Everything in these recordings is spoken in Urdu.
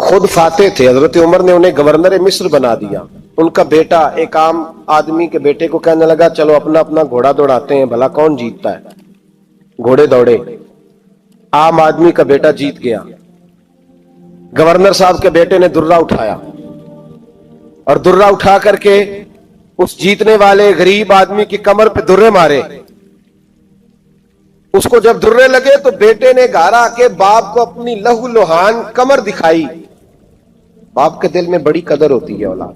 خود فاتح تھے، حضرت عمر نے انہیں گورنر مصر بنا دیا. ان کا بیٹا ایک عام آدمی کے بیٹے کو کہنے لگا چلو اپنا اپنا گھوڑا دوڑاتے ہیں، بھلا کون جیتتا ہے. گھوڑے دوڑے، عام آدمی کا بیٹا جیت گیا. گورنر صاحب کے بیٹے نے درہ اٹھایا اور درہ اٹھا کر کے اس جیتنے والے غریب آدمی کی کمر پہ درے مارے. اس کو جب درے لگے تو بیٹے نے گھر آ کے باپ کو اپنی لہو لہان کمر دکھائی. باپ کے دل میں بڑی قدر ہوتی ہے اولاد.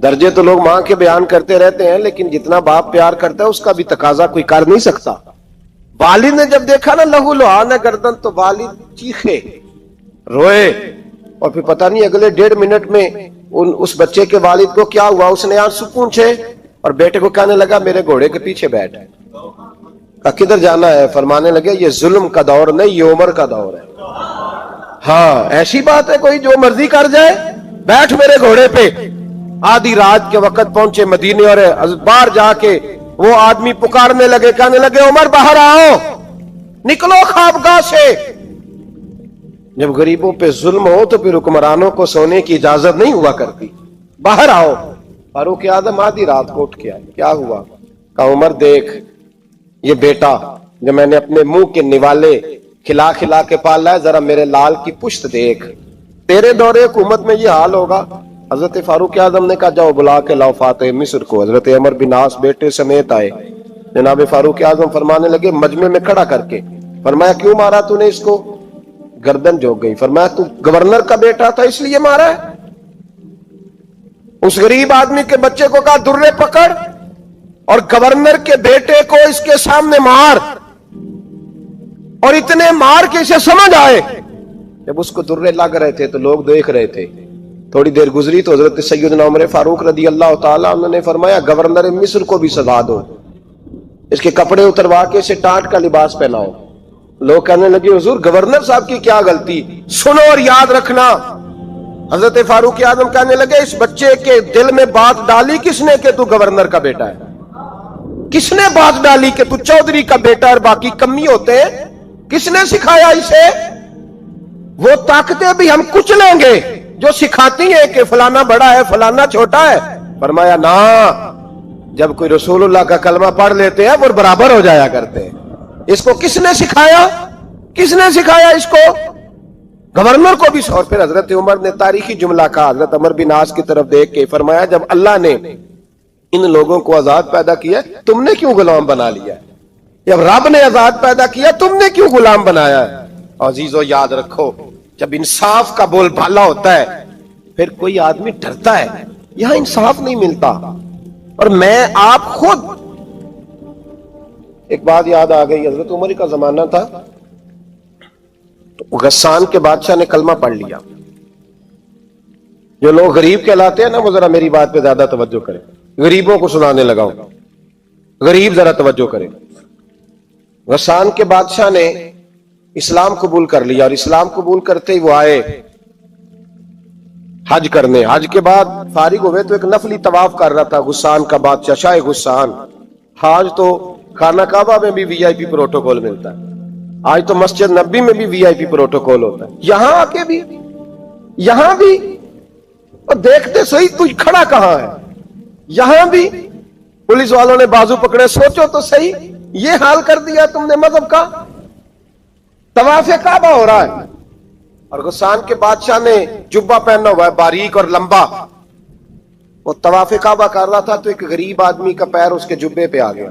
درجے تو لوگ ماں کے بیان کرتے رہتے ہیں، لیکن جتنا باپ پیار کرتا ہے اس کا بھی تقاضا کوئی کر نہیں سکتا. والد نے جب دیکھا نا لہو لہان ہے گردن، تو والد چیخے، روئے، اور پھر پتہ نہیں اگلے 1.5 منٹ میں اس بچے کے والد کو کیا ہوا، اس نے آنسو پونچھے اور بیٹے کو کہنے لگا میرے گھوڑے کے پیچھے بیٹھ. کہا کدھر جانا ہے؟ فرمانے لگے یہ ظلم کا دور نہیں، یہ عمر کا دور ہے. ہاں ایسی بات ہے کوئی جو مرضی کر جائے؟ بیٹھ میرے گھوڑے پہ. آدھی رات کے وقت پہنچے مدینے اور باہر جا کے وہ آدمی پکارنے لگے، کہنے لگے عمر باہر آؤ، نکلو خوابگاہ سے. جب غریبوں پہ ظلم ہو تو پھر حکمرانوں کو سونے کی اجازت نہیں ہوا کرتی. باہر آؤ. فاروق اعظم آدھی رات کو اٹھ کے آئے. کیا ہوا؟ کہا عمر دیکھ، یہ بیٹا جو میں نے اپنے منہ کے نوالے کھلا کھلا کے پالا ہے، ذرا میرے لال کی پشت دیکھ. تیرے دور حکومت میں یہ حال ہوگا. حضرت فاروق اعظم نے کہا جاؤ بلا کے لاؤ فاتح مصر کو. حضرت عمر بن عاص بیٹے سمیت آئے. جناب فاروق اعظم فرمانے لگے مجمع میں کھڑا کر کے، فرمایا کیوں مارا تو نے اس کو؟ گردن جھک گئی. فرمایا تو گورنر کا بیٹا تھا اس لیے مارا ہے؟ اس غریب آدمی کے بچے کو کہا درے پکڑ اور گورنر کے بیٹے کو اس کے سامنے مار، اور اتنے مار کے اسے سمجھ آئے. جب اس کو درے لگ رہے تھے تو لوگ دیکھ رہے تھے. تھوڑی دیر گزری تو حضرت سیدنا عمر فاروق رضی اللہ تعالیٰ عنہ نے فرمایا گورنر مصر کو بھی سزا دو، اس کے کپڑے اتروا کے اسے ٹاٹ کا لباس پہناؤ. لوگ کہنے لگے حضور گورنر صاحب کی کیا غلطی؟ سنو اور یاد رکھنا. حضرت فاروق اعظم کہنے لگے اس بچے کے دل میں بات ڈالی کس نے کہ تو گورنر کا بیٹا ہے؟ کس نے بات ڈالی کہ تو چودھری کا بیٹا اور باقی کمی ہوتے ہیں؟ کس نے سکھایا اسے؟ وہ طاقتیں بھی ہم کچھ لیں گے جو سکھاتی ہیں کہ فلانا بڑا ہے فلانا چھوٹا ہے. فرمایا نا، جب کوئی رسول اللہ کا کلمہ پڑھ لیتے ہیں وہ برابر ہو جایا کرتے ہیں. اس کو کس نے سکھایا؟ کس نے سکھایا اس کو؟ گورنر کو بھی. اور پھر حضرت عمر نے تاریخی جملہ کہا حضرت عمر بن عاص کی طرف دیکھ کے، فرمایا جب اللہ نے ان لوگوں کو آزاد پیدا کیا تم نے کیوں غلام بنا لیا ہے؟ جب رب نے آزاد پیدا کیا تم نے کیوں غلام بنایا ہے؟ عزیزو یاد رکھو جب انصاف کا بول بالا ہوتا ہے پھر کوئی آدمی ڈرتا ہے. یہاں انصاف نہیں ملتا. اور میں آپ خود ایک بات یاد آ گئی. حضرت عمر کا زمانہ تھا، غسان کے بادشاہ نے کلمہ پڑھ لیا. جو لوگ غریب کہلاتے ہیں نا وہ ذرا میری بات پہ زیادہ توجہ کریں. غریبوں کو سنانے لگا ہوں، غریب ذرا توجہ کریں. غسان کے بادشاہ نے اسلام قبول کر لیا اور اسلام قبول کرتے ہی وہ آئے حج کرنے. حج کے بعد فارغ ہوئے تو ایک نفلی طواف کر رہا تھا غسان کا بادشاہ شاہ غسان. حج تو خانہ کعبہ میں بھی وی آئی پی پروٹوکول ملتا ہے، آج تو مسجد نبی میں بھی وی آئی پی پروٹوکول ہوتا ہے، یہاں آ کے بھی، یہاں بھی. اور دیکھتے صحیح تو کھڑا کہاں ہے؟ یہاں بھی پولیس والوں نے بازو پکڑے. سوچو تو صحیح، یہ حال کر دیا تم نے مذہب کا. طواف کعبہ ہو رہا ہے اور غسان کے بادشاہ نے جبہ پہنا ہوا ہے باریک اور لمبا. وہ طواف کعبہ کر رہا تھا تو ایک غریب آدمی کا پیر اس کے جبے پہ آ گیا.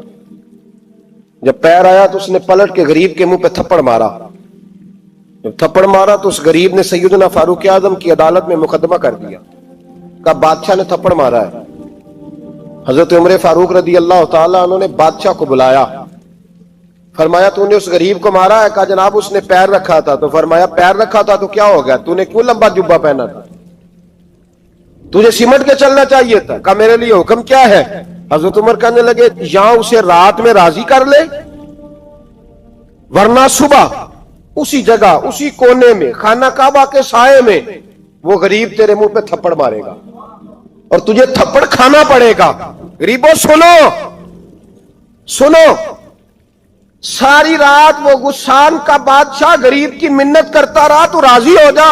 جب پیر آیا تو اس نے پلٹ کے غریب کے منہ پہ تھپڑ مارا. جب تھپڑ مارا تو اس غریب نے سیدنا فاروق اعظم کی عدالت میں مقدمہ کر دیا. کہا بادشاہ نے تھپڑ مارا ہے. حضرت عمر فاروق رضی اللہ تعالیٰ عنہ نے بادشاہ کو بلایا. فرمایا تو نے اس غریب کو مارا ہے؟ کہا جناب اس نے پیر رکھا تھا. تو فرمایا پیر رکھا تھا تو کیا ہو گیا؟ تو نے کیوں لمبا جبہ پہنا تھا؟ تجھے سمٹ کے چلنا چاہیے تھا. کہا میرے لیے حکم کیا ہے؟ حضرت عمر کہنے لگے یہاں اسے رات میں راضی کر لے، ورنہ صبح اسی جگہ اسی کونے میں خانہ کعبہ کے سائے میں وہ غریب تیرے منہ پہ تھپڑ مارے گا اور تجھے تھپڑ کھانا پڑے گا. غریبوں سنو سنو، ساری رات وہ غسان کا بادشاہ غریب کی منت کرتا رہا تو راضی ہو جا.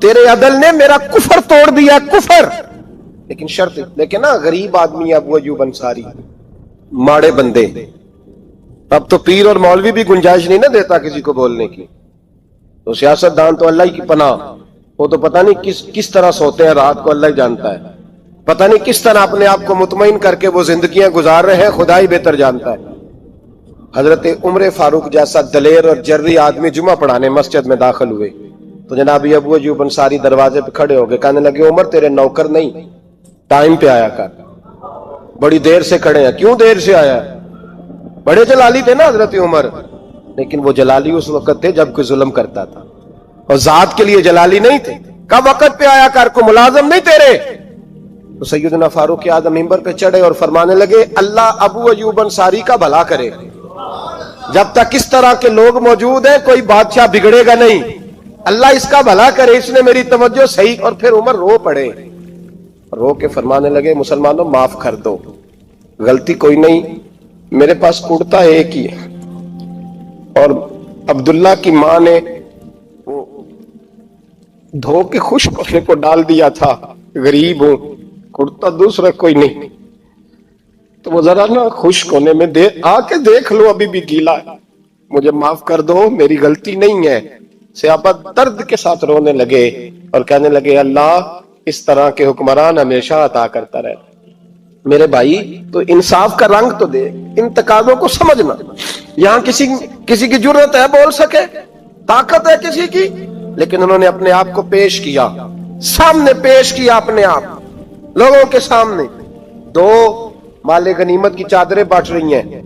تیرے عدل نے میرا کفر توڑ دیا, کفر. لیکن شرط لیکن نا غریب آدمی ابو ایوب انصاری, ماڑے بندے. اب تو پیر اور مولوی بھی گنجائش نہیں نہ دیتا کسی کو بولنے کی, تو سیاست دان تو اللہ کی پناہ, وہ تو پتہ نہیں کس طرح سوتے ہیں رات کو, اللہ ہی جانتا ہے. پتہ نہیں کس طرح اپنے آپ کو مطمئن کر کے وہ زندگیاں گزار رہے ہیں, خدا ہی بہتر جانتا ہے. حضرت عمر فاروق جیسا دلیر اور جرری آدمی جمعہ پڑھانے مسجد میں داخل ہوئے تو جناب ابو ایوب انصاری دروازے پہ کھڑے ہو گئے, کہنے لگے عمر تیرے نوکر نہیں, ٹائم پہ آیا کر, بڑی دیر سے کھڑے ہیں. کیوں دیر سے آیا؟ بڑے جلالی تھے نا حضرت عمر, لیکن وہ جلالی اس وقت تھے جب کوئی ظلم کرتا تھا, اور ذات کے لیے جلالی نہیں تھے. کب وقت پہ آیا کر, کو ملازم نہیں تیرے. تو سیدنا فاروق اعظم منبر پہ چڑھے اور فرمانے لگے اللہ ابو ایوب انصاری کا بھلا کرے, جب تک اس طرح کے لوگ موجود ہیں کوئی بادشاہ بگڑے گا نہیں, اللہ اس کا بھلا کرے, اس نے میری توجہ صحیح. اور پھر عمر رو پڑے, رو کے فرمانے لگے مسلمانوں معاف کر دو, غلطی کوئی نہیں, میرے پاس کرتا ایک ہی ہے, اور عبداللہ کی ماں نے دھو کے خشک ہونے کو ڈال دیا تھا, غریب ہوں, کرتا دوسرا کوئی نہیں, تو وہ ذرا نا خشک ہونے میں آ کے دیکھ لو, ابھی بھی گیلا ہے, مجھے معاف کر دو, میری غلطی نہیں ہے. صحابہ درد کے ساتھ رونے لگے اور کہنے لگے اللہ اس طرح کے حکمران ہمیشہ عطا کرتا رہے. میرے بھائی تو انصاف کا رنگ تو دے, ان تقاضوں کو سمجھنا. یہاں کسی کی جرت ہے بول سکے, طاقت ہے کسی کی, لیکن انہوں نے اپنے آپ کو پیش کیا, سامنے پیش کیا اپنے آپ لوگوں کے سامنے. دو مال غنیمت کی چادریں بانٹ رہی ہیں,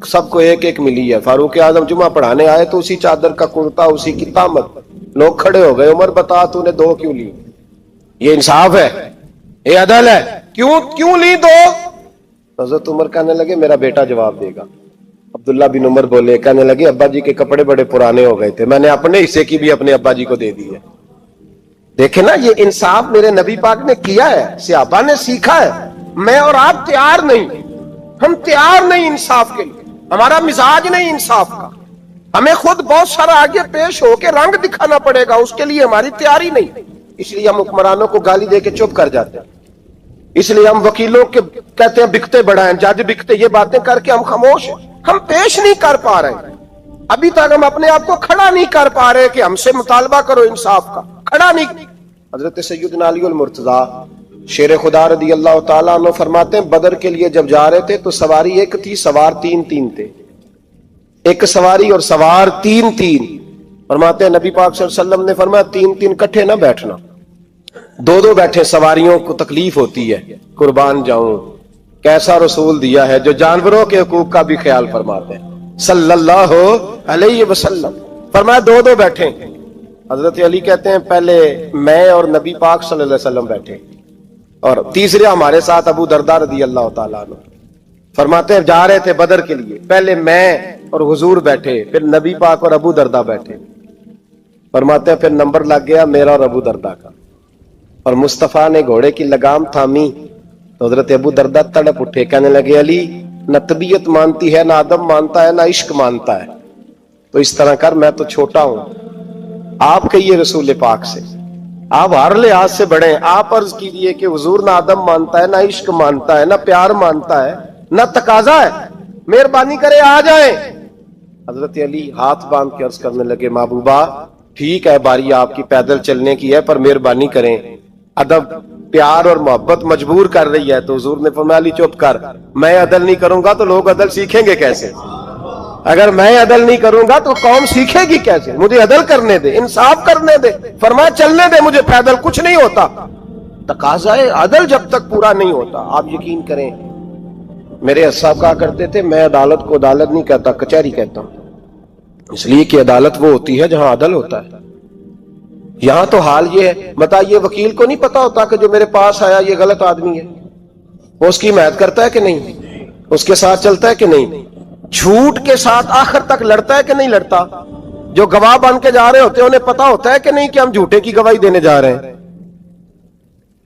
سب کو ایک ایک ملی ہے. فاروق اعظم جمعہ پڑھانے آئے تو اسی چادر کا کرتا, اسی کی تامت. لوگ کھڑے ہو گئے, عمر بتا تو نے دو کیوں لی؟ یہ انصاف ہے, یہ عدل ہے, کیوں لی دو؟ حضرت عمر کہنے لگے میرا بیٹا جواب دے گا. عبداللہ بن عمر بولے, کہنے لگے ابا جی کے کپڑے بڑے پرانے ہو گئے تھے, میں نے اپنے حصے کی بھی اپنے ابا جی کو دے دی ہے. دیکھیں نا یہ انصاف میرے نبی پاک نے کیا ہے, صحابہ نے سیکھا ہے. میں اور آپ تیار نہیں, ہم تیار نہیں انصاف کے لیے, ہمارا مزاج نہیں انصاف کا. ہمیں خود بہت سارا آگے پیش ہو کے رنگ دکھانا پڑے گا, اس کے لیے ہماری تیاری نہیں. اس لیے ہم حکمرانوں کو گالی دے کے چپ کر جاتے ہیں, اس لیے ہم وکیلوں کے کہتے ہیں بکتے بڑھائیں, جج بکتے, یہ باتیں کر کے ہم خاموش ہیں. ہم پیش نہیں کر پا رہے, ابھی تک ہم اپنے آپ کو کھڑا نہیں کر پا رہے کہ ہم سے مطالبہ کرو انصاف کا, کھڑا نہیں. حضرت سیدنا علی المرتضی شیر خدا رضی اللہ تعالیٰ عنہ فرماتے ہیں بدر کے لیے جب جا رہے تھے تو سواری ایک تھی, سوار تین تھے. ایک سواری اور سوار تین. فرماتے ہیں نبی پاک صلی اللہ علیہ وسلم نے فرمایا تین کٹھے نہ بیٹھنا, دو بیٹھے سواریوں کو تکلیف ہوتی ہے, قربان جاؤں کیسا رسول دیا ہے جو جانوروں کے حقوق کا بھی خیال فرماتے ہیں صلی اللہ علیہ وسلم. فرمایا دو بیٹھے. حضرت علی کہتے ہیں پہلے میں اور نبی پاک صلی اللہ علیہ وسلم بیٹھے, اور تیسرے ہمارے ساتھ ابو درداء رضی اللہ تعالیٰ عنہ. فرماتے ہیں جا رہے تھے بدر کے لیے, پہلے میں اور حضور بیٹھے, پھر نبی پاک اور ابو درداء بیٹھے. فرماتے ہیں پھر نمبر لگ گیا میرا اور ابو درداء کا, اور مصطفیٰ نے گھوڑے کی لگام تھامی تو حضرت ابو درداء تڑپ اٹھے, کہنے لگے علی نہ طبیعت مانتی ہے, نہ ادب مانتا ہے, نہ عشق مانتا ہے, تو اس طرح کر, میں تو چھوٹا ہوں, آپ کہیے رسول پاک سے, آپ ہر لحاظ سے بڑے ہیں, آپ عرض کیجئے کہ حضور نہ ادب مانتا ہے, نہ عشق مانتا ہے, نہ پیار مانتا ہے, نہ تقاضا ہے, مہربانی کرے آ جائیں. حضرت علی ہاتھ باندھ کے عرض کرنے لگے محبوبہ ٹھیک ہے باری آپ کی پیدل چلنے کی ہے, پر مہربانی کریں, ادب پیار اور محبت مجبور کر رہی ہے. تو حضور نے فرمایا علی چپ کر, میں عدل نہیں کروں گا تو لوگ عدل سیکھیں گے کیسے؟ اگر میں عدل نہیں کروں گا تو قوم سیکھے گی کیسے؟ مجھے عدل کرنے دے, انصاف کرنے دے. فرمایا چلنے دے مجھے, پیدل کچھ نہیں ہوتا. تقاضا عدل جب تک پورا نہیں ہوتا, آپ یقین کریں میرے صاحب کہا کرتے تھے میں عدالت کو عدالت نہیں کہتا, کچہری کہتا ہوں, اس لیے کہ عدالت وہ ہوتی ہے جہاں عدل ہوتا ہے. یہاں تو حال یہ ہے, بتائیے وکیل کو نہیں پتا ہوتا کہ جو میرے پاس آیا یہ غلط آدمی ہے, وہ اس کی حمایت کرتا ہے کہ نہیں, اس کے ساتھ چلتا ہے کہ نہیں, جھوٹ کے ساتھ آخر تک لڑتا ہے کہ نہیں لڑتا. جو گواہ بن کے جا رہے ہوتے ہیں انہیں پتا ہوتا ہے کہ نہیں کہ ہم جھوٹے کی گواہی دینے جا رہے ہیں.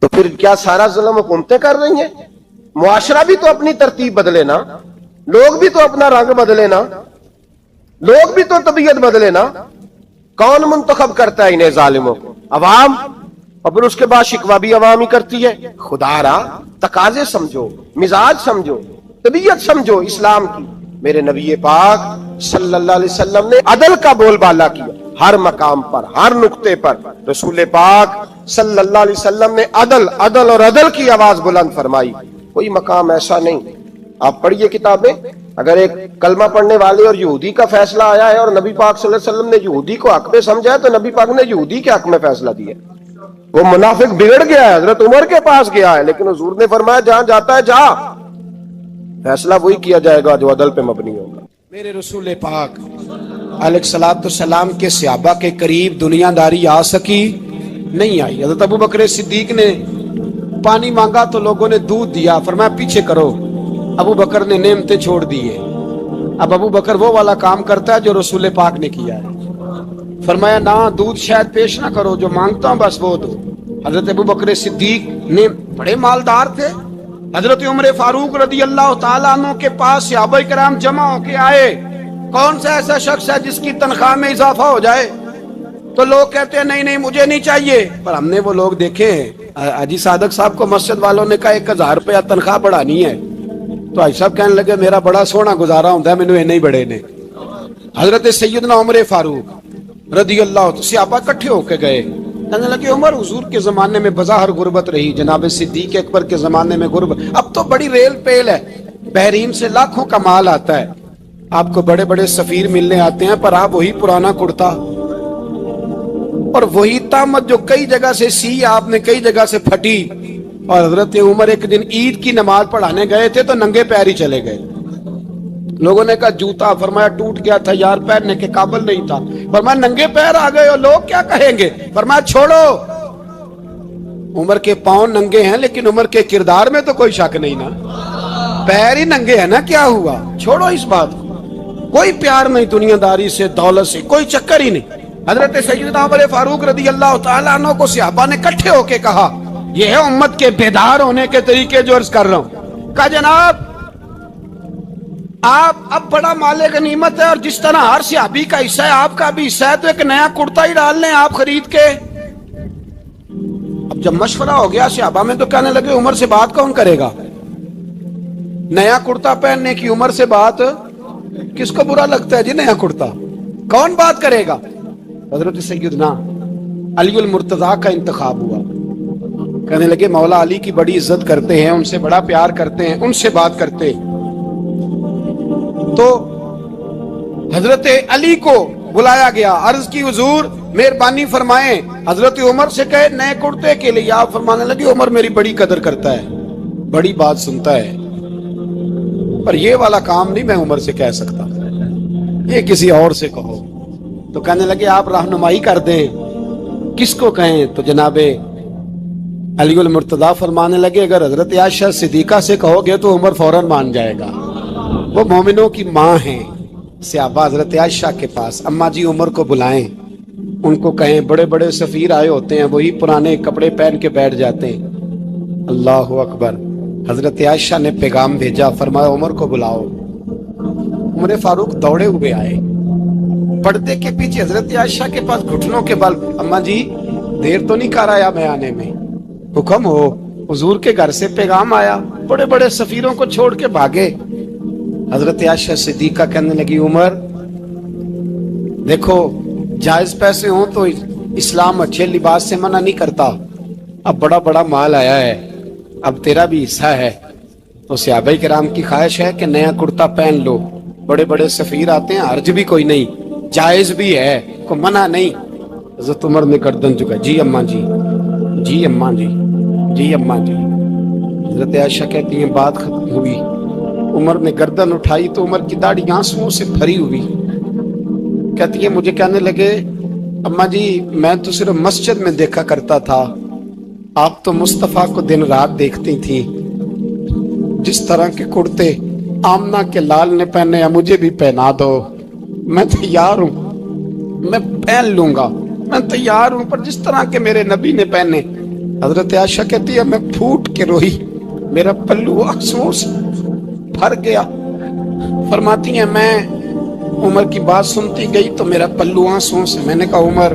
تو پھر کیا سارا ظلم حکومتیں کر رہی ہیں؟ معاشرہ بھی تو اپنی ترتیب بدلے نا, لوگ بھی تو اپنا رنگ بدلے نا, لوگ بھی تو طبیعت بدلے نا. کون منتخب کرتا ہے انہیں ظالموں کو؟ عوام. اور پھر اس کے بعد شکوہ بھی عوام ہی کرتی ہے. خدا را تقاضے سمجھو، مزاج سمجھو، طبیعت سمجھو اسلام کی. میرے نبی پاک صلی اللہ علیہ وسلم نے عدل کا بول بالا کیا ہر مقام پر، ہر نقطے پر. رسول پاک صلی اللہ علیہ وسلم نے عدل عدل اور عدل کی آواز بلند فرمائی. کوئی مقام ایسا نہیں. آپ پڑھیے کتابیں، اگر ایک کلمہ پڑھنے والے اور یہودی کا فیصلہ آیا ہے اور نبی پاک صلی اللہ علیہ وسلم نے یہودی کو حق میں سمجھا ہے، تو نبی پاک نے یہودی کے حق میں فیصلہ دیا. وہ منافق بگڑ گیا ہے، حضرت عمر کے پاس گیا ہے، لیکن حضور نے فرمایا جہاں جاتا ہے جا، فیصلہ وہی کیا جائے گا جو عدل پہ مبنی ہوگا. میرے رسول پاک علیہ الصلوۃ والسلام کے صحابہ کے قریب دنیا داری آ سکی نہیں آئی. حضرت ابو بکر صدیق نے پانی مانگا تو لوگوں نے دودھ دیا، فرمایا پیچھے کرو. ابو بکر نے نعمتیں چھوڑ دیے. اب ابو بکر وہ والا کام کرتا ہے جو رسول پاک نے کیا ہے. فرمایا نہ دودھ شاید پیش نہ کرو، جو مانگتا ہوں بس وہ دو. حضرت ابو بکر صدیق نے بڑے مالدار تھے. حضرت عمر فاروق رضی اللہ تعالیٰ عنہ کے پاس صحابہ کرام جمع ہو کے آئے. کون سا ایسا شخص ہے جس کی تنخواہ میں اضافہ ہو جائے؟ تو لوگ کہتے ہیں نہیں نہیں مجھے نہیں چاہیے. پر ہم نے وہ لوگ دیکھے ہیں. حاجی صادق صاحب کو مسجد والوں نے کہا 1000 روپیہ تنخواہ بڑھانی ہے، تو حاجی صاحب کہنے لگے میرا بڑا سونا گزارا ہوتا ہے، مینوں نہیں بڑے نے. حضرت سیدنا عمر فاروق رضی اللہ صحابہ کٹھے ہو کے گئے. کہنے لگے عمر حضور کے زمانے میں بظاہر غربت رہی، جناب صدیق اکبر کے زمانے میں غربت، اب تو بڑی ریل پیل ہے، بحرین سے لاکھوں کا مال آتا ہے، آپ کو بڑے بڑے سفیر ملنے آتے ہیں، پر آپ وہی پرانا کرتا اور وہی طامت جو کئی جگہ سے سی آپ نے کئی جگہ سے پھٹی. اور حضرت عمر ایک دن عید کی نماز پڑھانے گئے تھے تو ننگے پیر ہی چلے گئے. لوگوں نے کہا جوتا، فرمایا ٹوٹ گیا تھا یار، پہننے کے قابل نہیں تھا. فرمایا ننگے پیر آ گئے اور لوگ کیا کہیں گے؟ فرمایا چھوڑو، عمر کے پاؤں ننگے ہیں لیکن عمر کے کردار میں تو کوئی شک نہیں نا، پیر ہی ننگے ہیں نا، کیا ہوا؟ چھوڑو اس بات کو. کوئی پیار نہیں دنیا داری سے، دولت سے، کوئی چکر ہی نہیں. حضرت سیدنا عمر فاروق رضی اللہ تعالیٰ عنہ کو صحابہ نے کٹھے ہو کے کہا، یہ ہے امت کے بیدار ہونے کے طریقے جو عرض کر رہا ہوں. کہا جناب آپ اب بڑا مال غنیمت ہے اور جس طرح ہر صحابی کا حصہ ہے آپ کا بھی حصہ ہے، تو ایک نیا کرتا ہی ڈال لیں آپ خرید کے. اب جب مشورہ ہو گیا صحابہ میں تو کہنے لگے عمر سے بات کون کرے گا؟ نیا کرتا پہننے کی عمر سے بات کس کو برا لگتا ہے جی؟ نیا کرتا کون بات کرے گا؟ حضرت سیدنا علی المرتضیٰ کا انتخاب ہوا. کہنے لگے مولا علی کی بڑی عزت کرتے ہیں، ان سے بڑا پیار کرتے ہیں، ان سے بات کرتے. تو حضرت علی کو بلایا گیا، عرض کی حضور مہربانی فرمائیں. حضرت عمر سے کہے نئے کرتے کے لیے، آپ فرمانے لگے عمر میری بڑی قدر کرتا ہے، بڑی بات سنتا ہے، پر یہ والا کام نہیں میں عمر سے کہہ سکتا، یہ کسی اور سے کہو. تو کہنے لگے آپ رہنمائی کر دیں کس کو کہیں. تو جناب علی المرتضیٰ فرمانے لگے اگر حضرت عائشہ صدیقہ سے کہو گے تو عمر فوراً مان جائے گا، وہ مومنوں کی ماں ہیں. صحابہ حضرت عائشہ کے پاس، اماں جی عمر کو بلائیں، ان کو کہیں بڑے بڑے سفیر آئے ہوتے ہیں، وہی پرانے کپڑے پہن کے بیٹھ جاتے ہیں. اللہ اکبر. حضرت عائشہ نے پیغام بھیجا، فرمایا عمر کو بلاؤ. عمر فاروق دوڑے ہوئے آئے، پردے کے پیچھے حضرت عائشہ کے پاس گھٹنوں کے بل، اماں جی دیر تو نہیں کر آیا میں آنے میں؟ حکم ہو، حضور کے گھر سے پیغام آیا، بڑے بڑے سفیروں کو چھوڑ کے بھاگے. حضرت عائشہ صدیقہ کہنے لگی عمر دیکھو جائز پیسے ہوں تو اسلام اچھے لباس سے منع نہیں کرتا، اب بڑا بڑا مال آیا ہے، اب تیرا بھی حصہ ہے، تو صحابہ کرام کی خواہش ہے کہ نیا کرتا پہن لو، بڑے بڑے سفیر آتے ہیں، حرج بھی کوئی نہیں، جائز بھی ہے، کوئی منع نہیں. حضرت عمر نے گردن جھکا، جی اماں جی، جی اماں جی، جی اماں جی. حضرت عائشہ کہتی ہیں بات ختم ہوئی، عمر نے گردن اٹھائی تو عمر کی داڑھی آنسوؤں سے بھری ہوئی. کہتی ہے مجھے کہنے لگے اماں جی میں تو صرف مسجد میں دیکھا کرتا تھا، آپ تو مصطفیٰ کو دن رات دیکھتی تھی، جس طرح کے کرتے آمنہ کے لال نے پہنے ہیں مجھے بھی پہنا دو، میں تیار ہوں، میں پہن لوں گا، میں تیار ہوں، پر جس طرح کے میرے نبی نے پہنے. حضرت عائشہ کہتی ہے میں پھوٹ کے روئی، میرا پلو آنسوؤں سے بھر گیا. فرماتی ہیں میں عمر کی بات سنتی گئی تو میرا پلو آنسوؤں سے، میں نے کہا عمر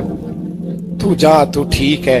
تو جا، تو ٹھیک ہے،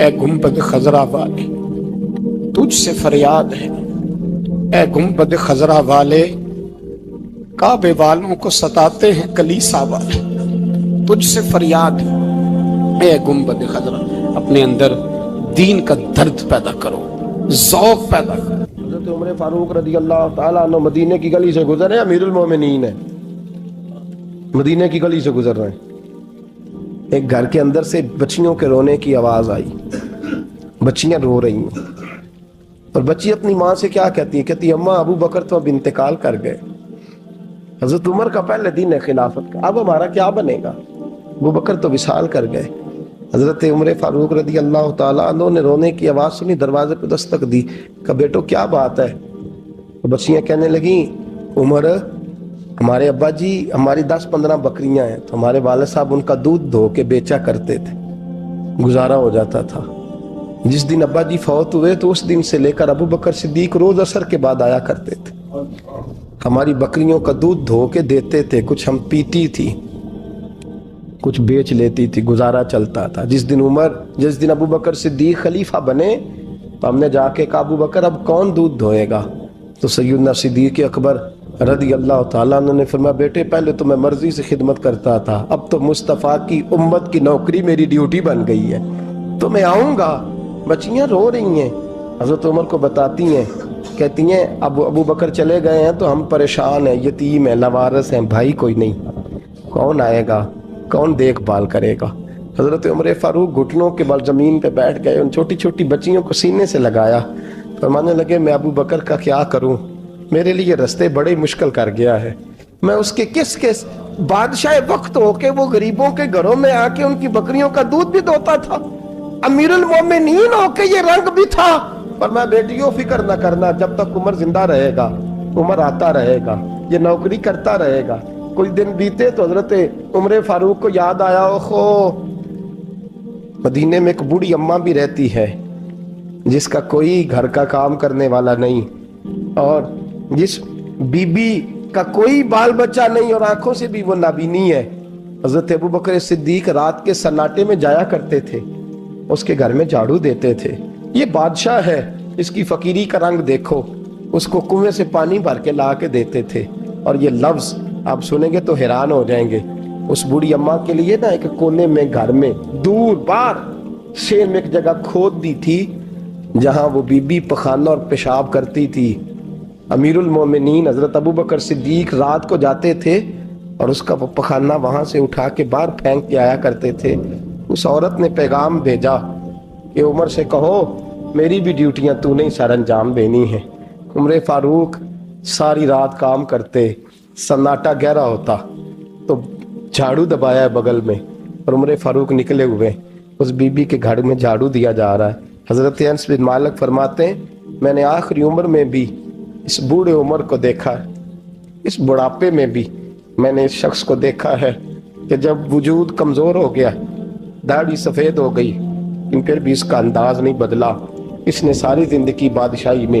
اے گنبد خضرا والے تجھ سے فریاد ہے، اے گنبد خضرا والے کعبے والوں کو ستاتے ہیں کلیسا والے، تجھ سے فریاد ہے اے گنبد خضرا، اپنے اندر دین کا درد پیدا کرو، ذوق پیدا کرو۔ حضرت عمر فاروق رضی اللہ تعالیٰ عنہ مدینے کی گلی سے گزر رہے ہیں، امیر المومنین ہے، مدینے کی گلی سے گزر رہے ہیں، ایک گھر کے اندر سے بچیوں کے رونے کی آواز آئی، بچیاں رو رہی ہیں، اور بچی اپنی ماں سے کیا کہتی ہے؟ کہتی ہے اماں ابو بکر تو اب انتقال کر گئے، حضرت عمر کا پہلے دن ہے خلافت کا، اب ہمارا کیا بنے گا؟ ابو بکر تو وصال کر گئے۔ حضرت عمر فاروق رضی اللہ تعالیٰ عنہ نے رونے کی آواز سنی، دروازے پہ دستک دی، کہا بیٹو کیا بات ہے؟ بچیاں کہنے لگیں عمر ہمارے ابا جی ہماری 10-15 بکریاں ہیں، تو ہمارے والد صاحب ان کا دودھ دھو کے بیچا کرتے تھے، گزارا ہو جاتا تھا۔ جس دن ابا جی فوت ہوئے تو اس دن سے لے کر ابو بکر صدیق روز عصر کے بعد آیا کرتے تھے، ہماری بکریوں کا دودھ دھو کے دیتے تھے، کچھ ہم پیتی تھی، کچھ بیچ لیتی تھی، گزارا چلتا تھا۔ جس دن ابو بکر صدیق خلیفہ بنے تو ہم نے جا کے کہا ابو بکر اب کون دودھ دھوئے گا؟ تو سیدنا صدیق اکبر رضی اللہ تعالیٰ عنہ نے فرمایا بیٹے پہلے تو میں مرضی سے خدمت کرتا تھا، اب تو مصطفیٰ کی امت کی نوکری میری ڈیوٹی بن گئی ہے، تو میں آؤں گا۔ بچیاں رو رہی ہیں، حضرت عمر کو بتاتی ہیں، کہتی ہیں ابو بکر چلے گئے ہیں تو ہم پریشان ہیں، یتیم ہیں، لاوارث ہیں، بھائی کوئی نہیں، کون آئے گا، کون دیکھ بھال کرے گا؟ حضرت عمر فاروق گھٹنوں کے بل زمین پہ بیٹھ گئے، ان چھوٹی چھوٹی بچیوں کو سینے سے لگایا، فرمانے لگے میں ابو بکر کا کیا کروں، میرے لیے رستے بڑے مشکل کر گیا ہے، میں اس کے کس بادشاہ وقت ہو کے وہ غریبوں کے گھروں میں آ کے ان کی بکریوں کا دودھ بھی دوتا تھا، امیر المومنین ہو کے یہ رنگ بھی تھا۔ پر میں بیٹیوں فکر نہ کرنا، جب تک عمر زندہ رہے گا، عمر آتا رہے گا، یہ نوکری کرتا رہے گا۔ کچھ دن بیتے تو حضرت عمر فاروق کو یاد آیا اوخو مدینے میں ایک بوڑھی اماں بھی رہتی ہے جس کا کوئی گھر کا کام کرنے والا نہیں، اور جس بی بی کا کوئی بال بچہ نہیں، اور آنکھوں سے بھی وہ نابینی ہے۔ حضرت ابو بکر صدیق رات کے سناٹے میں جایا کرتے تھے، اس کے گھر میں جھاڑو دیتے تھے، یہ بادشاہ ہے، اس کی فقیری کا رنگ دیکھو، اس کو کنویں سے پانی بھر کے لا کے دیتے تھے۔ اور یہ لفظ آپ سنیں گے تو حیران ہو جائیں گے، اس بوڑھی اماں کے لیے نا ایک کونے میں گھر میں دور باہر شیر میں ایک جگہ کھود دی تھی جہاں وہ بی بی پخانہ اور پیشاب کرتی تھی۔ امیر المومنین حضرت ابو بکر صدیق رات کو جاتے تھے اور اس کا وہ پخانہ وہاں سے اٹھا کے باہر پھینک کے آیا کرتے تھے۔ اس عورت نے پیغام بھیجا کہ عمر سے کہو میری بھی ڈیوٹیاں تو نہیں سر انجام دینی ہیں۔ عمر فاروق ساری رات کام کرتے، سناٹا گہرا ہوتا تو جھاڑو دبایا ہے بغل میں، اور عمر فاروق نکلے ہوئے اس بی بی کے گھر میں جھاڑو دیا جا رہا ہے۔ حضرت انس بن مالک فرماتے ہیں میں نے آخری عمر میں بھی اس بوڑھے عمر کو دیکھا ہے، اس بڑھاپے میں بھی میں نے اس شخص کو دیکھا ہے کہ جب وجود کمزور ہو گیا، داڑھی سفید ہو گئی، لیکن پھر بھی اس کا انداز نہیں بدلا، اس نے ساری زندگی بادشاہی میں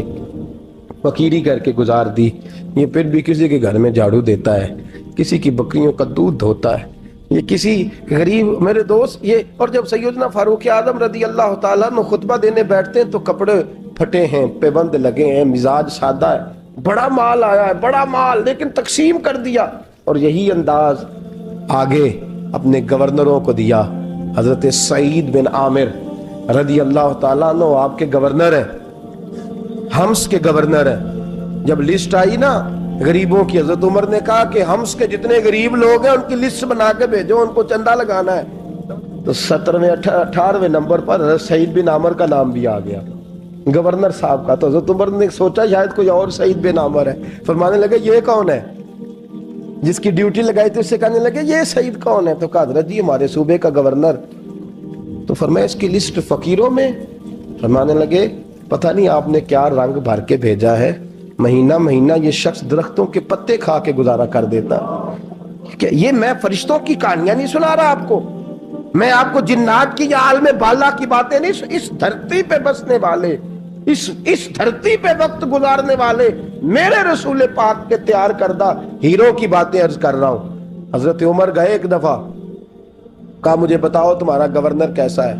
فقیری کر کے گزار دی، یہ پھر بھی کسی کے گھر میں جھاڑو دیتا ہے، کسی کی بکریوں کا دودھ دھوتا ہے، یہ کسی غریب میرے دوست یہ۔ اور جب سیدنا فاروق اعظم رضی اللہ تعالیٰ عنہ خطبہ دینے بیٹھتے ہیں تو کپڑے پھٹے ہیں، پیبند لگے ہیں، مزاج سادہ ہے، بڑا مال آیا ہے، بڑا مال، لیکن تقسیم کر دیا، اور یہی انداز آگے اپنے گورنروں کو دیا۔ حضرت سعید بن عامر رضی اللہ تعالیٰ عنہ آپ کے گورنر ہیں، حمص کے گورنر ہیں۔ جب لسٹ آئی نا غریبوں کی، حضرت عمر نے کہا کہ حمص کے جتنے غریب لوگ ہیں ان کی لسٹ بنا کے بھیجو، ان کو چندہ لگانا ہے۔ تو 17ویں 18ویں نمبر پر حضرت سعید بن عامر کا نام بھی آ گیا، گورنر صاحب کا۔ تو حضرت عمر نے سوچا شاید کوئی اور سعید بن عامر ہے، فرمانے لگے یہ کون ہے؟ جس کی ڈیوٹی لگائی تھی اس سے کہنے لگے یہ سعید کون ہے؟ تو کہا حضرت جی ہمارے صوبے کا گورنر۔ تو فرمایا اس کی لسٹ فقیروں میں؟ فرمانے لگے پتہ نہیں آپ نے کیا رنگ بھر کے بھیجا ہے، مہینہ مہینہ یہ شخص درختوں کے پتے کھا کے گزارا کر دیتا۔ کہ یہ میں فرشتوں کی کہانیاں نہیں سنا رہا آپ کو، میں آپ کو جنات کی یا عالم بالا کی باتیں نہیں، اس دھرتی پہ بسنے والے، اس دھرتی پہ وقت گزارنے والے میرے رسول پاک کے تیار کردہ ہیرو کی باتیں عرض کر رہا ہوں۔ حضرت عمر گئے ایک دفعہ، کہا مجھے بتاؤ تمہارا گورنر کیسا ہے؟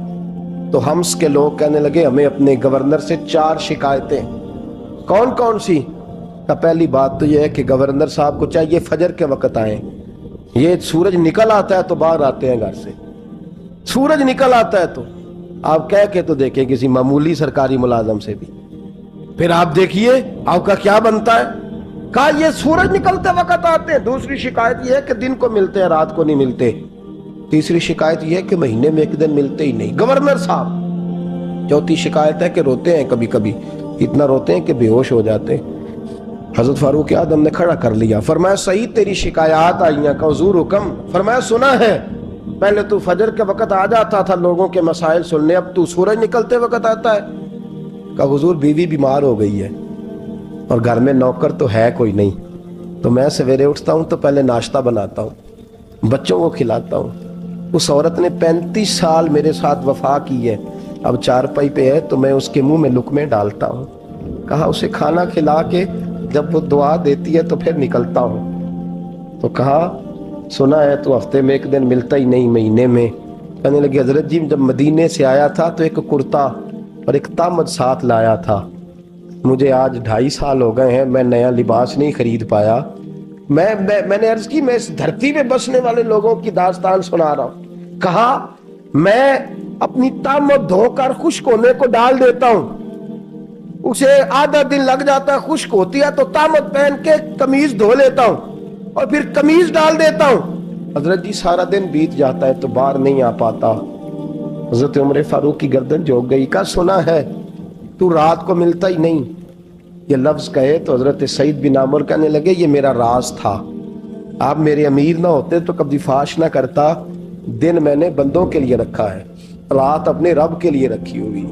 تو ہمس کے لوگ کہنے لگے ہمیں اپنے گورنر سے 4 شکایتیں. کون کون سی؟ پہلی بات تو یہ ہے کہ گورنر صاحب کو چاہیے فجر کے وقت آئیں. یہ سورج نکل آتا ہے تو باہر آتے ہیں گھر سے. سورج نکل آتا ہے تو آپ کہہ کے تو دیکھیں کسی معمولی سرکاری ملازم سے بھی, پھر آپ دیکھیے آپ کا کیا بنتا ہے. کہا یہ سورج نکلتے وقت آتے ہیں. دوسری شکایت یہ ہے کہ دن کو ملتے ہیں رات کو نہیں ملتے. تیسری شکایت یہ ہے کہ مہینے میں 1 دن ملتے ہی نہیں گورنر صاحب. چوتھی شکایت ہے کہ روتے ہیں, کبھی کبھی اتنا روتے ہیں کہ بے ہوش ہو جاتے ہیں. حضرت فاروق اعظم نے کھڑا کر لیا, فرمایا صحیح تیری شکایات آئی ہیں. کہ حضور حکم. فرمایا سنا ہے, پہلے تو فجر کے وقت آ جاتا تھا لوگوں کے مسائل سننے, اب تو سورج نکلتے وقت آتا ہے. کہ حضور بیوی بیمار ہو گئی ہے اور گھر میں نوکر تو ہے کوئی نہیں, تو میں سویرے اٹھتا ہوں تو پہلے ناشتہ بناتا ہوں, بچوں کو کھلاتا ہوں. اس عورت نے 35 سال میرے ساتھ وفا کی ہے, اب چارپائی پہ ہے تو میں اس کے منہ میں لقمے ڈالتا ہوں. کہا اسے کھانا کھلا کے جب وہ دعا دیتی ہے تو پھر نکلتا ہوں. تو کہا سنا ہے تو ہفتے میں 1 دن ملتا ہی نہیں, مہینے میں. کہنے لگی حضرت جی جب مدینے سے آیا تھا تو ایک کرتا اور ایک تامد ساتھ لایا تھا. مجھے آج 2.5 سال ہو گئے ہیں, میں نیا لباس نہیں خرید پایا. میں نے عرض کی میں اس دھرتی پہ بسنے والے لوگوں کی داستان سنا رہا ہوں. کہا میں اپنی تامد دھو کر خشک ہونے کو ڈال دیتا ہوں, اسے آدھا دن لگ جاتا ہے, خشک ہوتی ہے تو تامد پہن کے قمیض دھو لیتا ہوں اور پھر قمیض ڈال دیتا ہوں. حضرت جی سارا دن بیت جاتا ہے تو باہر نہیں آ پاتا. حضرت عمر فاروق کی گردن جھک گئی. کا سنا ہے تو رات کو ملتا ہی نہیں. یہ لفظ کہے تو حضرت سعید بن عامر کہنے لگے یہ میرا راز تھا, آپ میرے امیر نہ ہوتے تو کبھی فاش نہ کرتا. دن میں نے بندوں کے لیے رکھا ہے, رات اپنے رب کے لیے رکھی ہوئی.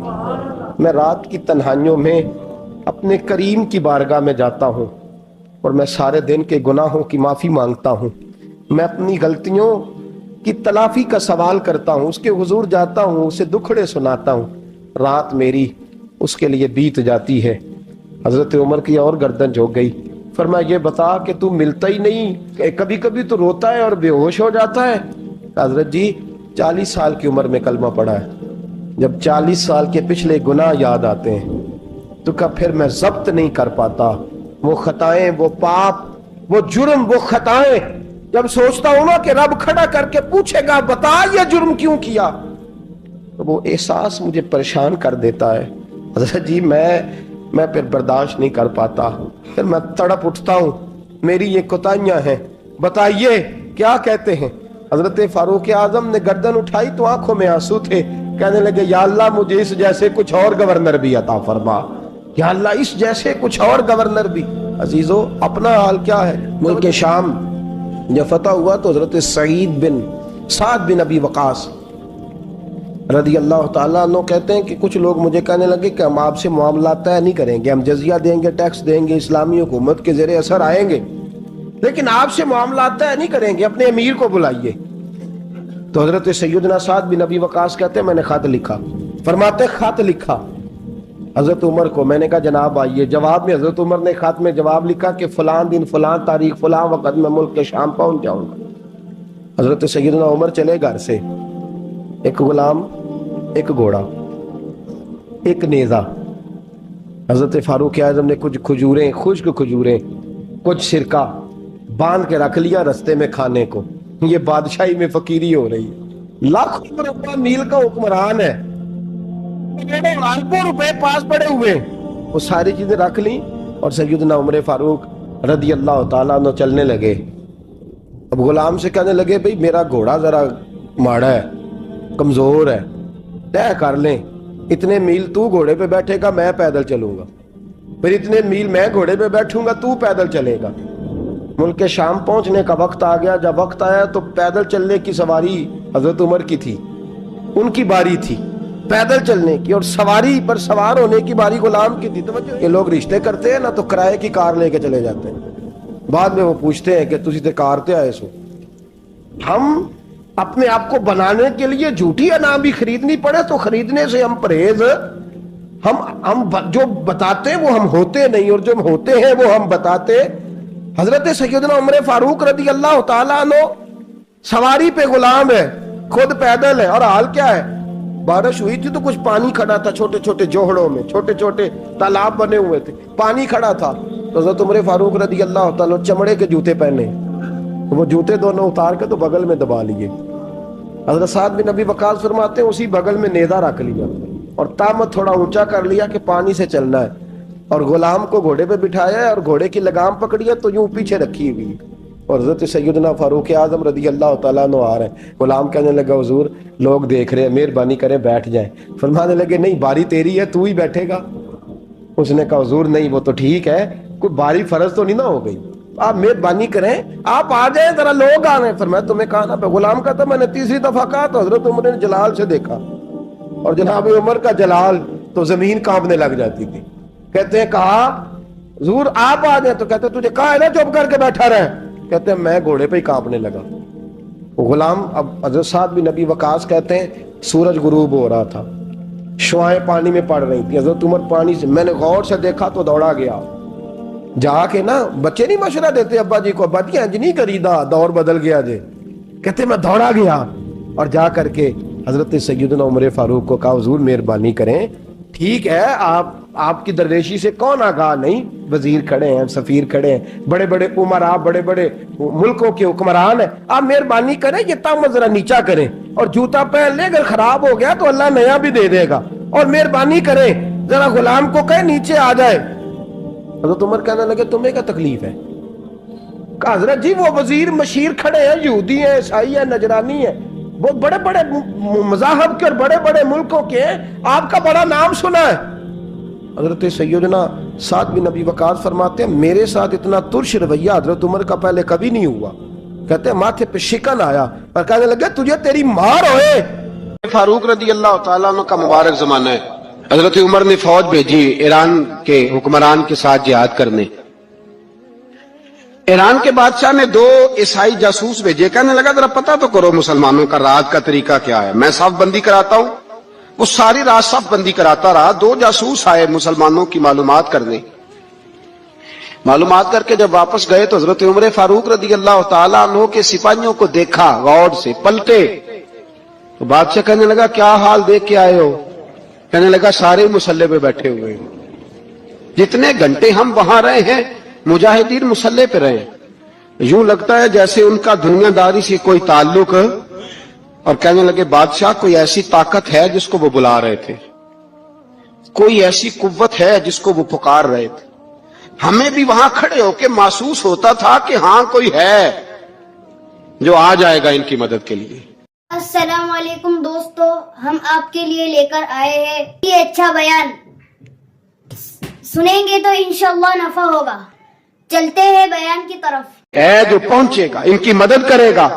میں رات کی تنہائیوں میں اپنے کریم کی بارگاہ میں جاتا ہوں اور میں سارے دن کے گناہوں کی معافی مانگتا ہوں. میں اپنی غلطیوں کی تلافی کا سوال کرتا ہوں, اس کے حضور جاتا ہوں, اسے دکھڑے سناتا ہوں. رات میری اس کے لیے بیت جاتی ہے. حضرت عمر کی اور گردن جھک گئی. فرمایا یہ بتا کہ تو ملتا ہی نہیں, کبھی کبھی تو روتا ہے اور بے ہوش ہو جاتا ہے. حضرت جی 40 سال کی عمر میں کلمہ پڑھا ہے, جب 40 سال کے پچھلے گناہ یاد آتے ہیں تو کب پھر میں ضبط نہیں کر پاتا. وہ خطائیں, وہ پاپ, وہ جرم, وہ خطائیں جب سوچتا ہوں نا کہ رب کھڑا کر کے پوچھے گا بتا یہ جرم کیوں کیا, تو وہ احساس مجھے پریشان کر دیتا ہے. حضرت جی میں پھر برداشت نہیں کر پاتا, پھر میں تڑپ اٹھتا ہوں, میری یہ کوتاہیاں ہیں, بتائیے کیا کہتے ہیں. حضرت فاروق اعظم نے گردن اٹھائی تو آنکھوں میں آنسو تھے. کہنے لگے یا اللہ مجھے اس جیسے کچھ اور گورنر بھی عطا فرما, یا اللہ اس جیسے کچھ اور گورنر بھی. عزیزو اپنا حال کیا ہے. ملک شام جب فتح ہوا تو حضرت سعد بن ابی وقاص رضی اللہ تعالیٰ عنہ کہتے ہیں کہ کچھ لوگ مجھے کہنے لگے کہ ہم آپ سے معاملات طے نہیں کریں گے, ہم جزیہ دیں گے, ٹیکس دیں گے, اسلامی حکومت کے زیر اثر آئیں گے, لیکن آپ سے معاملات طے نہیں کریں گے, اپنے امیر کو بلائیے. تو حضرت سیدنا سعد بن ابی وقاص کہتے ہیں میں نے خط لکھا. فرماتے خط لکھا حضرت عمر کو. میں نے کہا جناب آئیے. جواب میں حضرت عمر نے خط میں جواب لکھا کہ فلاں دن فلاں تاریخ فلاں وقت میں ملک کے شام پہنچ جاؤں گا. حضرت سیدنا عمر چلے گھر سے, ایک غلام, ایک گھوڑا, ایک نیزہ. حضرت فاروق اعظم نے کچھ کھجوریں, خشک کھجوریں, کچھ سرکہ باندھ کے رکھ لیا رستے میں کھانے کو. یہ بادشاہی میں فقیری ہو رہی ہے. لاکھوں مربع میل کا حکمران ہے, اربوں روپے پاس پڑے ہوئے, وہ ساری چیزیں رکھ لیں اور سیدنا عمر فاروق رضی اللہ تعالیٰ عنہ چلنے لگے. اب غلام سے کہنے لگے بھئی میرا گھوڑا ذرا ماڑا ہے, کمزور ہے, طے کر لیں اتنے میل تو گھوڑے پہ بیٹھے گا, میں پیدل چلوں گا, پھر اتنے میل میں گھوڑے پہ بیٹھوں گا, تو پیدل چلے گا. ملک شام پہنچنے کا وقت آ گیا. جب وقت آیا تو پیدل چلنے کی سواری حضرت عمر کی تھی, ان کی باری تھی پیدل چلنے کی, اور سواری پر سوار ہونے کی باری غلام کی تھی. توجہ, یہ لوگ رشتے کرتے ہیں نا تو کرائے کی کار لے کے چلے جاتے ہیں, بعد میں وہ پوچھتے ہیں کہ تسی تے کار تے آئے سو. ہم اپنے آپ کو بنانے کے لیے جھوٹی انعام بھی خریدنی پڑے تو خریدنے سے ہم پرہیز. ہم جو بتاتے ہیں وہ ہم ہوتے نہیں, اور جو ہم ہوتے ہیں وہ ہم بتاتے. حضرت سیدنا عمر فاروق رضی اللہ تعالیٰ عنہ سواری پہ غلام ہے, خود پیدل ہے, اور حال کیا ہے بارش ہوئی تھی تو کچھ پانی کھڑا تھا چھوٹے چھوٹے جوہڑوں میں, چھوٹے چھوٹے تالاب بنے ہوئے تھے, پانی کھڑا تھا. تو حضرت عمر فاروق رضی اللہ تعالیٰ چمڑے کے جوتے پہنے, وہ جوتے دونوں اتار کے تو بغل میں دبا لیے. حضرت سعد بن ابی وقاص فرماتے ہیں اسی بغل میں نیزہ رکھ لیا اور تامت تھوڑا اونچا کر لیا کہ پانی سے چلنا ہے, اور غلام کو گھوڑے پہ بٹھایا ہے اور گھوڑے کی لگام پکڑی ہے تو یوں پیچھے رکھی ہوئی. اور حضرت سیدنا فاروق اعظم رضی اللہ تعالیٰ عنہ آ رہے ہیں. غلام کہنے لگا حضور لوگ دیکھ رہے ہیں, مہربانی کریں بیٹھ جائیں. فرمانے لگے نہیں باری تیری ہے, تو ہی بیٹھے گا. اس نے کہا حضور نہیں وہ تو ٹھیک ہے, کوئی باری فرض تو نہیں نہ ہو گئی, آپ مہربانی کریں آپ آ جائیں, ذرا لوگ آ رہے ہیں. فرمایا تمہیں کہا نا. غلام کا تھا میں نے تیسری دفعہ کہا تو حضرت عمر نے جلال سے دیکھا, اور جناب عمر کا جلال تو زمین کانپنے لگ جاتی تھی. کہتے ہیں کہا حضور آپ آ جائیں, تو کہتے تجھے کہا ہے نا چپ کر کے بیٹھا رہے. کہتے ہیں میں گھوڑے پہ ہی کانپنے لگا. غلام اب حضرت سعد بن ابی وقاص کہتے ہیں سورج غروب ہو رہا تھا, شعائیں پانی میں پڑ رہی تھی. حضرت عمر پانی سے, میں نے غور سے دیکھا تو دوڑا گیا. جا کے نا بچے نہیں مشورہ دیتے ابا جی کو, ابا جی انج نہیں کریدا دور بدل گیا جے. کہتے میں دوڑا گیا اور جا کر کے حضرت سیدنا عمر فاروق کو کہا حضور مہربانی کریں, ٹھیک ہے آپ کی درویشی سے کون آگاہ نہیں, وزیر کھڑے ہیں, سفیر کھڑے ہیں, بڑے بڑے عمرا, بڑے بڑے ملکوں کے حکمران ہیں, آپ مہربانی کریں یہ تامت ذرا نیچا کریں اور جوتا پہن لیں, اگر خراب ہو گیا تو اللہ نیا بھی دے دے گا, اور مہربانی کریں ذرا غلام کو کہیں نیچے آ جائے. حضرت عمر کہنے لگے تمہیں کیا تکلیف ہے؟ کہا حضرت جی وہ وزیر مشیر کھڑے ہیں, یہودی ہیں, عیسائی ہیں, نجرانی ہیں, وہ بڑے بڑے مذاہب کے اور بڑے بڑے ملکوں کے ہیں, آپ کا بڑا نام سنا ہے. حضرت سیدنا سعد بن ابی وقاص فرماتے ہیں میرے ساتھ اتنا ترش رویہ حضرت عمر کا پہلے کبھی نہیں ہوا. کہتے ہیں ماتھے پہ شکن آیا اور کہنے لگے تجھے تیری مار ہوئے. فاروق رضی اللہ تعالیٰ عنہ کا مبارک زمانہ ہے. حضرت عمر نے فوج بھیجی ایران کے حکمران کے ساتھ جہاد کرنے. ایران کے بادشاہ نے 2 عیسائی جاسوس بھیجے, کہنے لگا ذرا پتہ تو کرو مسلمانوں کا رات کا طریقہ کیا ہے, میں صف بندی کراتا ہوں. وہ ساری رات صف بندی کراتا رہا. 2 جاسوس آئے مسلمانوں کی معلومات کرنے. معلومات کر کے جب واپس گئے تو حضرت عمر فاروق رضی اللہ تعالیٰ عنہ کے سپاہیوں کو دیکھا, غور سے پلٹے. تو بادشاہ کہنے لگا کیا حال دیکھ کے آئے ہو؟ کہنے لگا سارے مسلح پہ بیٹھے ہوئے ہیں, جتنے گھنٹے ہم وہاں رہے ہیں مجاہدین مسلح پہ رہے, یوں لگتا ہے جیسے ان کا دنیا داری سے کوئی تعلق. اور کہنے لگے بادشاہ کوئی ایسی طاقت ہے جس کو وہ بلا رہے تھے, کوئی ایسی قوت ہے جس کو وہ پکار رہے تھے. ہمیں بھی وہاں کھڑے ہو کے محسوس ہوتا تھا کہ ہاں کوئی ہے جو آ جائے گا ان کی مدد کے لیے. السلام علیکم دوستو, ہم آپ کے لیے لے کر آئے ہیں یہ اچھا بیان, سنیں گے تو انشاءاللہ نفع ہوگا. چلتے ہیں بیان کی طرف. اے جو پہنچے گا ان کی مدد کرے گا.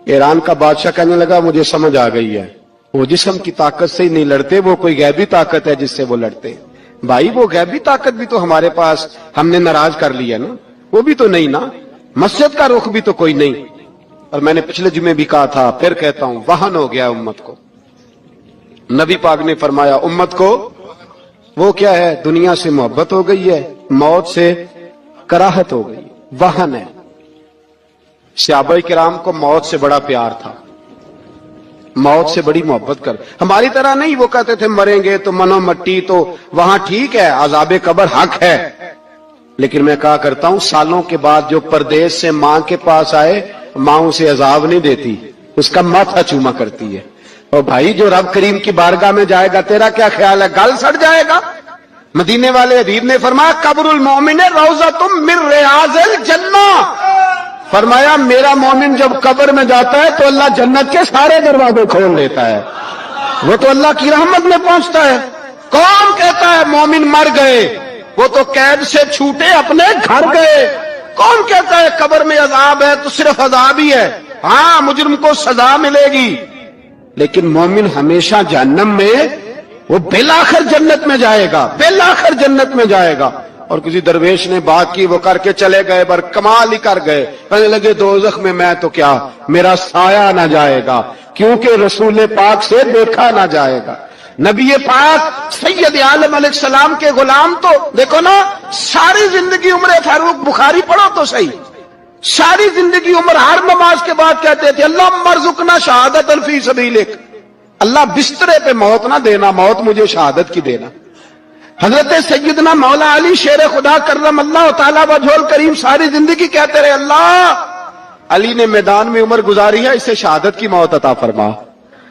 ایران کا بادشاہ کہنے لگا مجھے سمجھ آ گئی ہے, وہ جسم کی طاقت سے ہی نہیں لڑتے, وہ کوئی غیبی طاقت ہے جس سے وہ لڑتے. بھائی وہ غیبی طاقت بھی تو ہمارے پاس ہم نے ناراض کر لیا نا, وہ بھی تو نہیں نا, مسجد کا رخ بھی تو کوئی نہیں. اور میں نے پچھلے جمعے بھی کہا تھا پھر کہتا ہوں وہن ہو گیا امت کو. نبی پاک نے فرمایا امت کو وہ کیا ہے, دنیا سے محبت ہو گئی ہے, موت سے کراہت ہو گئی, وہن ہے. صحابہ کرام کو موت سے بڑا پیار تھا, موت سے بڑی محبت کر. ہماری طرح نہیں, وہ کہتے تھے مریں گے تو منو مٹی, تو وہاں ٹھیک ہے عذاب قبر حق ہے, لیکن میں کہا کرتا ہوں سالوں کے بعد جو پردیس سے ماں کے پاس آئے, ماں اسے عذاب نہیں دیتی, اس کا ماتھا چوما کرتی ہے. اور بھائی جو رب کریم کی بارگاہ میں جائے گا تیرا کیا خیال ہے, گل سڑ جائے گا؟ مدینے والے حبیب نے فرمایا قبر المومن روضۃ من ریاض الجنہ, فرمایا میرا مومن جب قبر میں جاتا ہے تو اللہ جنت کے سارے دروازے کھول دیتا ہے, وہ تو اللہ کی رحمت میں پہنچتا ہے. کون کہتا ہے مومن مر گئے, وہ تو قید سے چھوٹے اپنے گھر گئے. کون کہتا ہے قبر میں عذاب ہے تو صرف عذاب ہی ہے, ہاں مجرم کو سزا ملے گی, لیکن مومن ہمیشہ جہنم میں, وہ بالآخر جنت میں جائے گا, بالآخر جنت میں جائے گا. اور کسی درویش نے بات کی, وہ کر کے چلے گئے, پر کمال ہی کر گئے. کہنے لگے دوزخ میں میں تو کیا, میرا سایہ نہ جائے گا, کیونکہ رسول پاک سے دیکھا نہ جائے گا. نبی پاک سید عالم علیہ السلام کے غلام تو دیکھو نا, ساری زندگی عمر فاروق, بخاری پڑھو تو صحیح, ساری زندگی عمر ہر نماز کے بعد کہتے تھے اللہم ارزقنا شہادت فی سبیلک, اللہ بسترے پہ موت نہ دینا, موت مجھے شہادت کی دینا. حضرت سیدنا مولا علی شیر خدا کرم اللہ تعالیٰ وجہ الکریم ساری زندگی کہتے رہے, اللہ علی نے میدان میں عمر گزاری ہے, اسے شہادت کی موت عطا فرما.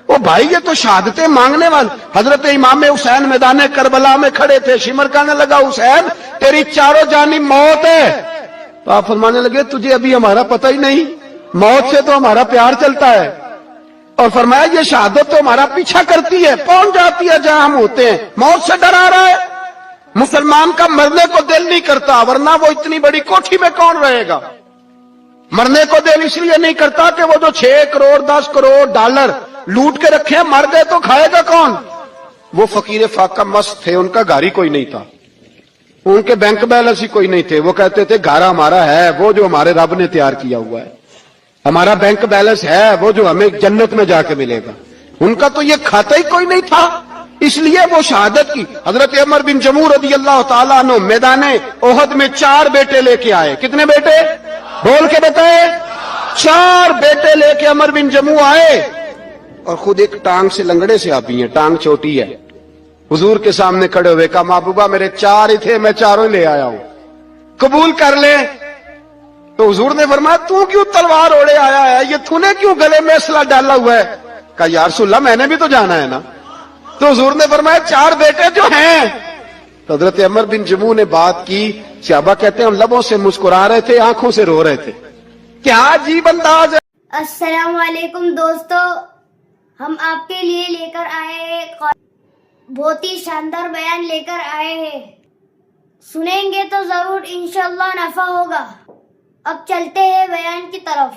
وہ بھائی یہ تو شہادتیں مانگنے والے. حضرت امام حسین میدان کربلا میں کھڑے تھے, شمر کہنے لگا حسین تیری چاروں جانب موت ہے. تو آپ فرمانے لگے تجھے ابھی ہمارا پتہ ہی نہیں, موت سے تو ہمارا پیار چلتا ہے. اور فرمایا یہ شہادت تو ہمارا پیچھا کرتی ہے, پہنچ جاتی ہے جہاں ہم ہوتے ہیں. موت سے ڈرا رہا ہے. مسلمان کا مرنے کو دل نہیں کرتا, ورنہ وہ اتنی بڑی کوٹھی میں کون رہے گا. مرنے کو دل اس لیے نہیں کرتا کہ وہ جو 6 کروڑ 10 کروڑ ڈالر لوٹ کے رکھے مر گئے تو کھائے گا کون. وہ فقیر فاقہ مست تھے, ان کا گھر ہی کوئی نہیں تھا, ان کے بینک بیلنس ہی کوئی نہیں تھے. وہ کہتے تھے گھر ہمارا ہے وہ جو ہمارے رب نے تیار کیا ہوا ہے, ہمارا بینک بیلنس ہے وہ جو ہمیں جنت میں جا کے ملے گا. ان کا تو یہ کھاتا ہی کوئی نہیں تھا, اس لیے وہ شہادت کی. حضرت عمر بن جموع رضی اللہ تعالیٰ عنہ میدان احد میں 4 بیٹے لے کے آئے. کتنے بیٹے بول کے بتائے؟ 4 بیٹے لے کے عمر بن جموع آئے, اور خود ایک ٹانگ سے لنگڑے سے آپ ہیں, ٹانگ چھوٹی ہے. حضور کے سامنے کھڑے ہوئے کہا محبوبہ میرے 4 ہی تھے, میں 4 ہی لے آیا ہوں, قبول کر لے. تو حضور نے فرمایا تو کیوں تلوار اوڑے آیا ہے, یہ تو نے کیوں گلے میں اسلحہ ڈالا ہوا ہے. کہا یا رسول اللہ میں نے بھی تو جانا ہے نا. تو حضور نے فرمایا 4 بیٹے جو ہیں. تو حضرت عمر بن جموع نے بات کی. صحابہ کہتے ہیں ہم لبوں سے مسکرا رہے تھے, آنکھوں سے رو رہے تھے. کیا عجیب انداز ہے. السلام علیکم دوستو, ہم آپ کے لیے لے کر آئے ہیں بہت ہی شاندار بیان لے کر آئے ہیں. سنیں گے تو ضرور انشاءاللہ نفع ہوگا. اب چلتے ہیں بیان کی طرف.